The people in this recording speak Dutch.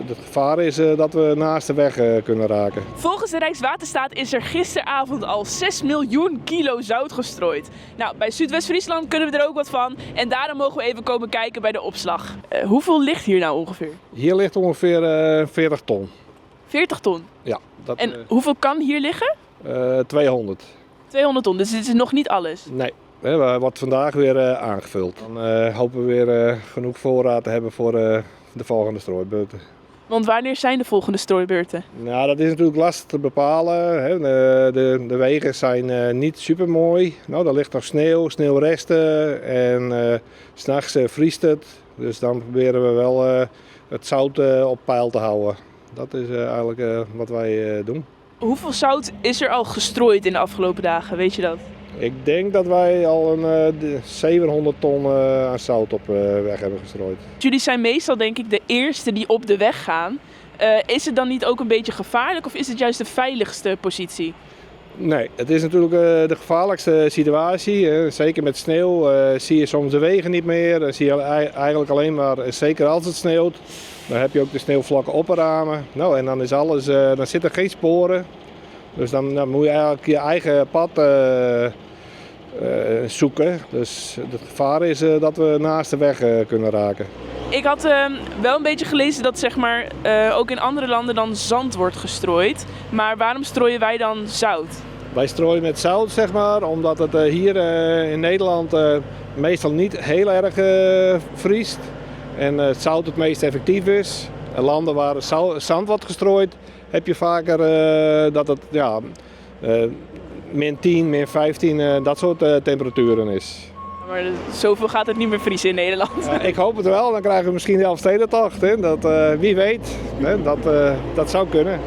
het gevaar is dat we naast de weg kunnen raken. Volgens de Rijkswaterstaat is er gisteravond al 6 miljoen kilo zout gestrooid. Nou, bij Zuidwest-Friesland kunnen we er ook wat van en daarom mogen we even komen kijken bij de opslag. Hoeveel ligt hier nou ongeveer? Hier ligt ongeveer 40 ton. 40 ton. Ja. En hoeveel kan hier liggen? 200. 200 ton, dus dit is nog niet alles. Nee, wordt vandaag weer aangevuld. Dan hopen we weer genoeg voorraad te hebben voor de volgende strooibeurten. Want wanneer zijn de volgende strooibeurten? Nou, dat is natuurlijk lastig te bepalen. Hè. De wegen zijn niet super mooi. Nou, er ligt nog sneeuw, sneeuwresten en 's nachts vriest het. Dus dan proberen we wel het zout op peil te houden. Dat is eigenlijk wat wij doen. Hoeveel zout is er al gestrooid in de afgelopen dagen, weet je dat? Ik denk dat wij al een 700 ton aan zout op weg hebben gestrooid. Jullie zijn meestal denk ik de eerste die op de weg gaan. Is het dan niet ook een beetje gevaarlijk of is het juist de veiligste positie? Nee, het is natuurlijk de gevaarlijkste situatie. Zeker met sneeuw zie je soms de wegen niet meer. Dan zie je eigenlijk alleen maar, zeker als het sneeuwt, dan heb je ook de sneeuwvlakken op de ramen. Nou, en dan is alles, dan zitten geen sporen. Dus dan moet je eigenlijk je eigen pad zoeken. Dus het gevaar is dat we naast de weg kunnen raken. Ik had wel een beetje gelezen dat zeg maar, ook in andere landen dan zand wordt gestrooid. Maar waarom strooien wij dan zout? Wij strooien met zout, zeg maar, omdat het hier in Nederland meestal niet heel erg vriest. En het zout het meest effectief is. In landen waar zand wordt gestrooid, heb je vaker dat het min 10, min 15, dat soort temperaturen is. Maar zoveel gaat het niet meer vriezen in Nederland. Ik hoop het wel, dan krijgen we misschien de Elfstedentocht. Wie weet, dat zou kunnen.